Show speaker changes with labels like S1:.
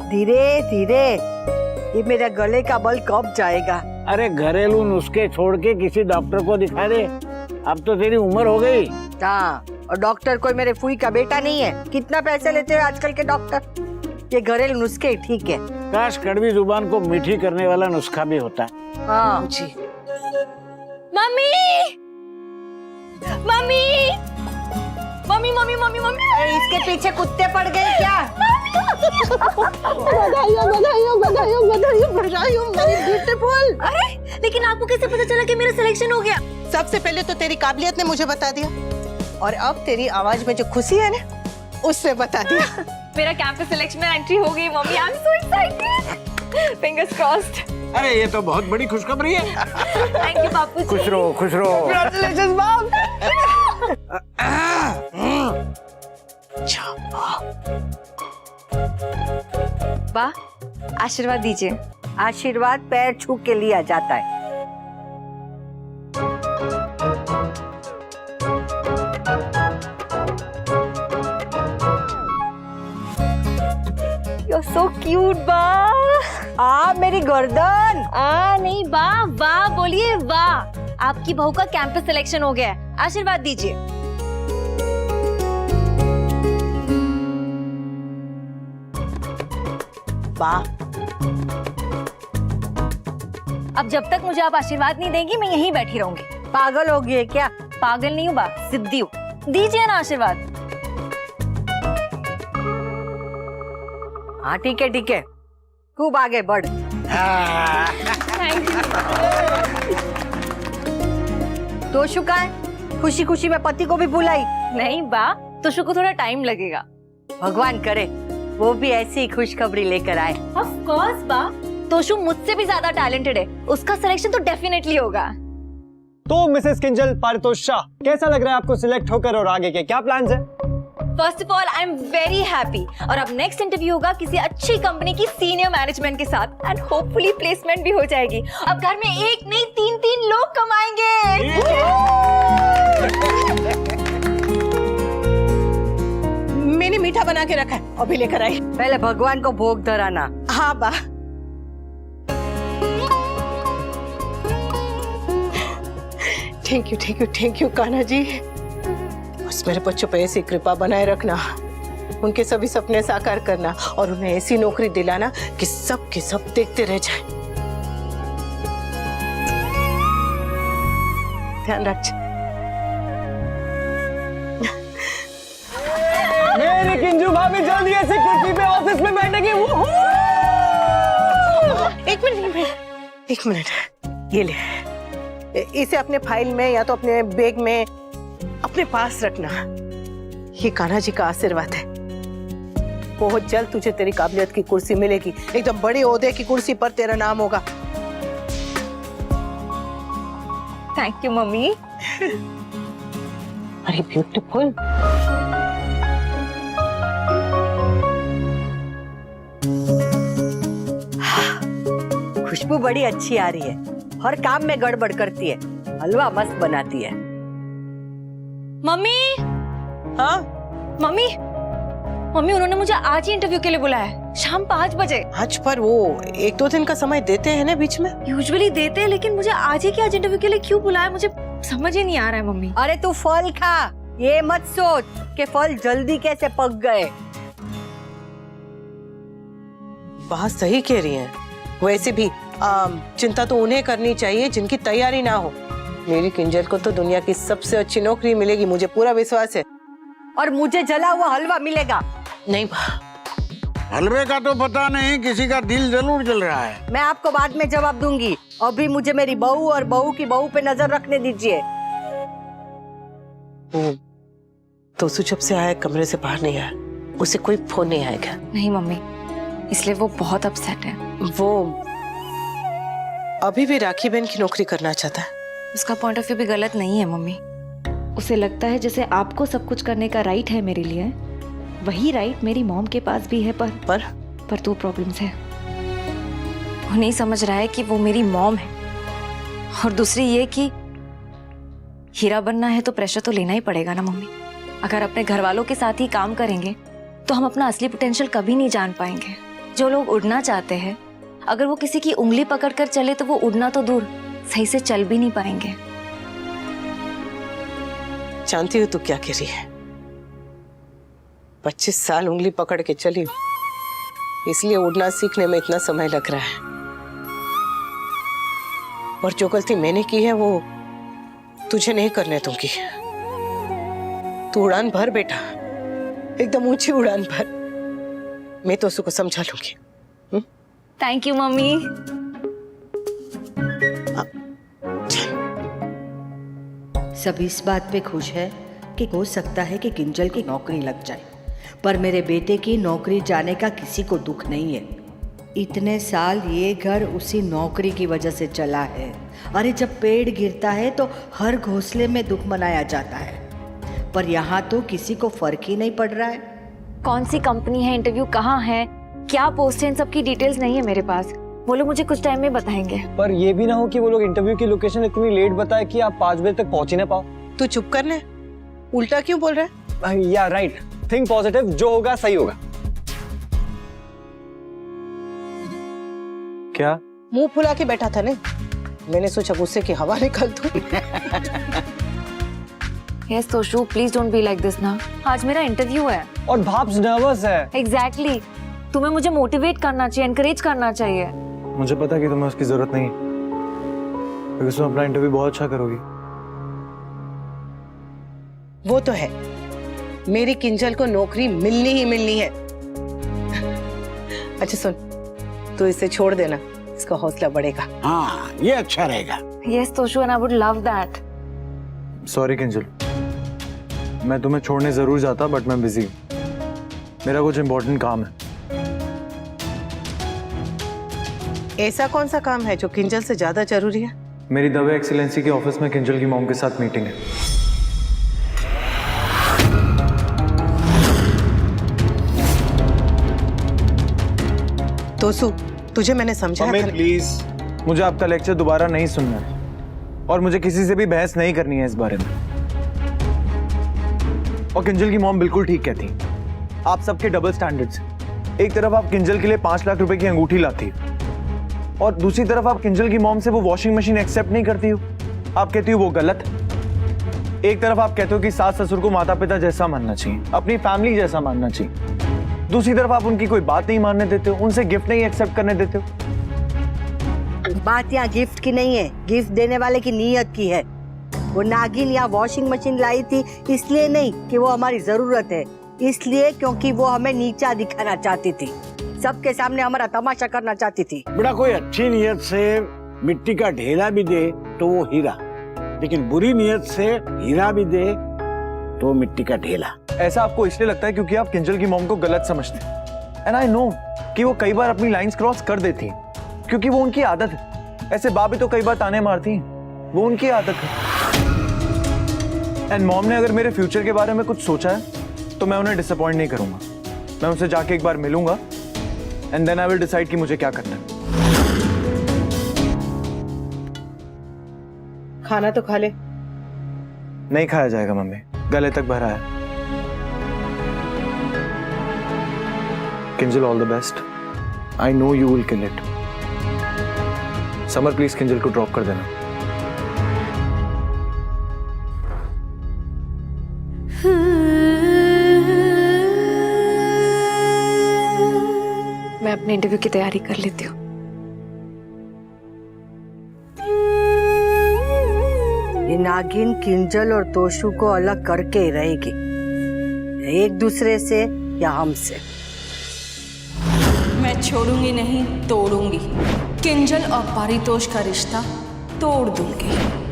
S1: धीरे धीरे। ये मेरा गले का बल कब जाएगा?
S2: अरे घरेलू नुस्खे छोड़ के किसी डॉक्टर को दिखा दे। अब तो तेरी उम्र हो गई।
S1: हाँ, और डॉक्टर कोई मेरे फूई का बेटा नहीं है। कितना पैसे लेते हैं आजकल के डॉक्टर। ये घरेलू नुस्खे ठीक है।
S2: काश कड़वी जुबान को मीठी करने वाला नुस्खा भी होता।
S1: हाँ
S3: जी।
S4: Mummy mummy mummy mummy mummy mummy,
S1: अरे इसके पीछे कुत्ते पड़ गए क्या?
S3: बधाइयों बधाइयों बधाइयों बधाइयों बधाइयों मेरी ब्यूटीफुल।
S4: अरे लेकिन आपको कैसे पता चला कि मेरा सिलेक्शन हो गया?
S3: सबसे पहले तो तेरी काबिलियत ने मुझे बता दिया, और अब तेरी आवाज में जो खुशी है ना, उससे बता दिया।
S4: मेरा कैंपस सिलेक्शन में एंट्री हो गई mummy. I am so excited. Fingers crossed.
S2: अरे ये तो बहुत बड़ी खुशखबरी है।
S4: थैंक यू बापू जी।
S2: खुश रहो खुश रहो।
S3: कांग्रेचुलेशंस बाप।
S4: बा आशीर्वाद दीजिए।
S1: आशीर्वाद पैर छू के लिया जाता है।
S4: यू आर सो क्यूट बा।
S1: मेरी गर्दन।
S4: नहीं बा, वाह बोलिए वाह। आपकी बहू का कैंपस सिलेक्शन हो गया है। आशीर्वाद दीजिए।
S3: वाह।
S4: अब जब तक मुझे आप आशीर्वाद नहीं देंगी मैं यहीं बैठी रहूंगी।
S1: पागल हो गई है क्या?
S4: पागल नहीं हूँ बा, सिद्धि हूँ। दीजिए ना आशीर्वाद।
S1: हाँ ठीक है, खूब आगे बढ़।
S4: Thank you.
S1: तो शुका है, खुशी खुशी में पति को भी बुलाई।
S4: नहीं बा, तुषु को थोड़ा टाइम लगेगा।
S1: भगवान करे वो भी ऐसी ही खुशखबरी लेकर आए।
S4: ऑफ कोर्स बा, तोशु मुझसे भी ज्यादा टैलेंटेड है। उसका सिलेक्शन तो डेफिनेटली होगा।
S5: तो मिसेस किंजल पारितोष शाह, कैसा लग रहा है आपको सिलेक्ट होकर, और आगे के क्या प्लान्स हैं?
S4: First of all I am very happy. और अब नेक्स्ट इंटरव्यू होगा किसी अच्छी कंपनी की सीनियर मैनेजमेंट के साथ, एंड होपफुली प्लेसमेंट भी हो जाएगी। अब घर में एक नहीं तीन लोग कमाएंगे।
S3: मैंने मीठा बना के रखा है, अभी लेकर आई।
S1: पहले भगवान को भोग धराना।
S3: हाँ बा। Thank you Kanha ji. बस मेरे बच्चों पे ऐसी कृपा बनाए रखना, उनके सभी सपने साकार करना, और उन्हें ऐसी नौकरी दिलाना कि सब के सब देखते रह जाएं। ध्यान रख।
S5: मेरी किंजू भाभी जल्दी ऐसी कुर्सी पे ऑफिस में बैठेगी।
S3: एक मिनट, ये ले, इसे अपने फाइल में या तो अपने बैग में अपने पास रखना। ये कान्हा जी का आशीर्वाद है। बहुत जल्द तुझे तेरी काबिलियत की कुर्सी मिलेगी, एकदम बड़े ओहदे की कुर्सी पर तेरा नाम होगा।
S4: Thank you mummy.
S3: अरे ब्यूटीफुल।
S1: खुशबू बड़ी अच्छी आ रही है, हर काम में गड़बड़ करती है, हलवा मस्त बनाती है।
S4: मम्मी।
S3: हाँ
S4: मम्मी मम्मी, उन्होंने मुझे आज ही इंटरव्यू के लिए बुलाया है, शाम 5 बजे।
S3: आज पर वो 1-2 दिन का समय देते हैं ना बीच में।
S4: यूजुअली देते हैं, लेकिन मुझे आज ही के आज इंटरव्यू के लिए क्यों बुलाया मुझे समझ ही नहीं आ रहा है मम्मी।
S1: अरे तू फल खा, ये मत सोच कि फल जल्दी कैसे पक गए।
S3: बात सही कह रही हैं। वैसे भी चिंता तो उन्हें करनी चाहिए जिनकी तैयारी ना हो। मेरी किंजल को तो दुनिया की सबसे अच्छी नौकरी मिलेगी, मुझे पूरा विश्वास है।
S1: और मुझे जला हुआ हलवा मिलेगा।
S3: नहीं,
S2: हलवे का तो पता नहीं, किसी का दिल जरूर जल रहा है।
S1: मैं आपको बाद में जवाब दूंगी, अभी मुझे मेरी बहू और बहू की बहू पे नजर रखने दीजिए।
S3: तो जब से आया कमरे से बाहर नहीं आया, उसे कोई फोन नहीं आएगा।
S4: नहीं मम्मी, इसलिए वो बहुत अपसेट है।
S3: वो अभी भी राखी बहन की नौकरी करना चाहता है।
S4: उसका पॉइंट ऑफ व्यू भी गलत नहीं है मम्मी। उसे लगता है जैसे आपको सब कुछ करने का राइट है मेरे लिए, वही राइट मेरी मॉम के पास भी है। पर 2 प्रॉब्लम्स है। वो नहीं समझ रहा है कि वो मेरी मॉम है, और दूसरी ये कि हीरा बनना है तो प्रेशर तो लेना ही पड़ेगा ना मम्मी। अगर अपने घर वालों के साथ ही काम करेंगे तो हम अपना असली पोटेंशियल कभी नहीं जान पाएंगे। जो लोग उड़ना चाहते हैं, अगर वो किसी की उंगली पकड़कर चले तो वो उड़ना तो दूर, सही से चल भी नहीं पाएंगे।
S3: जानती हो तू क्या कह रही है? 25 साल उंगली पकड़ के चली हूं, इसलिए उड़ना सीखने में इतना समय लग रहा है। और जो गलती मैंने की है वो तुझे नहीं करने दूंगी। तू उड़ान भर बेटा, एकदम ऊंची उड़ान भर। मैं तो उसको समझा लूंगी।
S4: Thank you mummy.
S6: सब इस बात पे खुश है कि हो सकता है कि किंजल की नौकरी लग जाए, पर मेरे बेटे की नौकरी जाने का किसी को दुख नहीं है। इतने साल ये घर उसी नौकरी की वजह से चला है। अरे जब पेड़ गिरता है तो हर घोंसले में दुख मनाया जाता है, पर यहाँ तो किसी को फर्क ही नहीं पड़ रहा है।
S4: कौन सी कंपनी है, इंटरव्यू कहाँ है, क्या पोस्ट है, इन सब की डिटेल्स नहीं है मेरे पास। वो लोग मुझे कुछ टाइम में बताएंगे।
S5: पर ये भी ना हो कि वो लोग इंटरव्यू की लोकेशन इतनी लेट बताए कि आप 5 बजे तक पहुंच ही ना पाओ।
S3: तू चुप कर ले, उल्टा क्यों बोल रहा है?
S5: या राइट, थिंक पॉजिटिव, जो होगा सही होगा। क्या
S3: मुंह फुला के बैठा था ने? मैंने सोचा गुस्से की हवा निकाल दूं।
S4: Yes Toshu, please don't be like this ना। आज मेरा इंटरव्यू है।
S5: और भाप्स नर्वस है।
S4: एग्जैक्टली तुम्हें मुझे मोटिवेट करना चाहिए, एनकरेज करना चाहिए।
S7: मुझे पता कि तुम्हें उसकी जरूरत नहीं है, क्योंकि तुम अपना इंटरव्यू बहुत अच्छा करोगी।
S3: वो तो है, मेरी किंजल को नौकरी मिलनी ही मिलनी है। अच्छा सुन, तो इसे छोड़ देना, इसका हौसला बढ़ेगा।
S2: हाँ, ये अच्छा रहेगा।
S4: Yes Toshu, and I would love that.
S7: Sorry Kinjal, मैं तुम्हें छोड़ने जरूर जाता, बट मैं बिजी हूँ, मेरा कुछ इम्पोर्टेंट काम है।
S3: ऐसा कौन सा काम है जो किंजल से ज्यादा जरूरी है?
S7: मेरी दवे एक्सीलेंसी के ऑफिस में किंजल की मॉम के साथ मीटिंग है।
S3: तोसु, तुझे मैंने समझाया था।
S7: प्लीज, मुझे आपका लेक्चर दोबारा नहीं सुनना है, और मुझे किसी से भी बहस नहीं करनी है इस बारे में। और किंजल की मॉम बिल्कुल ठीक कहती, आप सबके डबल स्टैंडर्ड्स। एक तरफ आप किंजल के लिए 5 लाख रुपए की अंगूठी लाती हो, और दूसरी तरफ आप किंजल की मॉम से वो वॉशिंग मशीन एक्सेप्ट नहीं करती हो। आप कहती हो वो गलत। एक तरफ आप कहते हो कि सास ससुर को माता पिता जैसा मानना चाहिए, अपनी फैमिली जैसा मानना चाहिए। दूसरी तरफ आप उनकी कोई बात नहीं मानने देते हो, उनसे गिफ्ट नहीं एक्सेप्ट करने देते हो।
S1: बात यहाँ गिफ्ट की नहीं है, गिफ्ट देने वाले की नीयत की है। वो नागिन यहाँ वॉशिंग मशीन लाई थी इसलिए नहीं कि वो हमारी जरूरत है, इसलिए क्योंकि वो हमें नीचा दिखाना चाहती थी, सबके सामने हमारा तमाशा करना चाहती थी।
S2: बेटा, कोई अच्छी नियत से मिट्टी का ढेला भी दे तो वो हीरा, लेकिन बुरी नियत से हीरा भी दे तो मिट्टी का ढेला।
S7: ऐसा आपको इसलिए लगता है क्योंकि आप किंजल की मॉम को गलत समझते हैं। एंड आई नो कि वो कई बार अपनी लाइंस क्रॉस कर देती हैं, क्योंकि वो उनकी आदत है। ऐसे बाबी तो कई बार ताने मारती हैं, वो उनकी आदत है। एंड मॉम ने अगर मेरे फ्यूचर के बारे में कुछ सोचा है तो मैं उन्हें डिसअपॉइंट नहीं करूंगा। मैं उनसे जाके एक बार मिलूंगा, and then I will decide कि मुझे क्या करना है।
S3: खाना तो खा ले।
S7: नहीं खाया जाएगा मम्मी, गले तक भरा है। Kinjal, all the best. I know you will kill it. Summer, please Kinjal को ड्रॉप कर देना।
S4: मैं अपने इंटरव्यू की तैयारी कर लेती हूँ।
S1: ये नागिन किंजल और तोशु को अलग करके ही रहेगी, एक दूसरे से या हमसे।
S8: मैं छोड़ूंगी नहीं, तोड़ूंगी। किंजल और पारितोष का रिश्ता तोड़ दूंगी।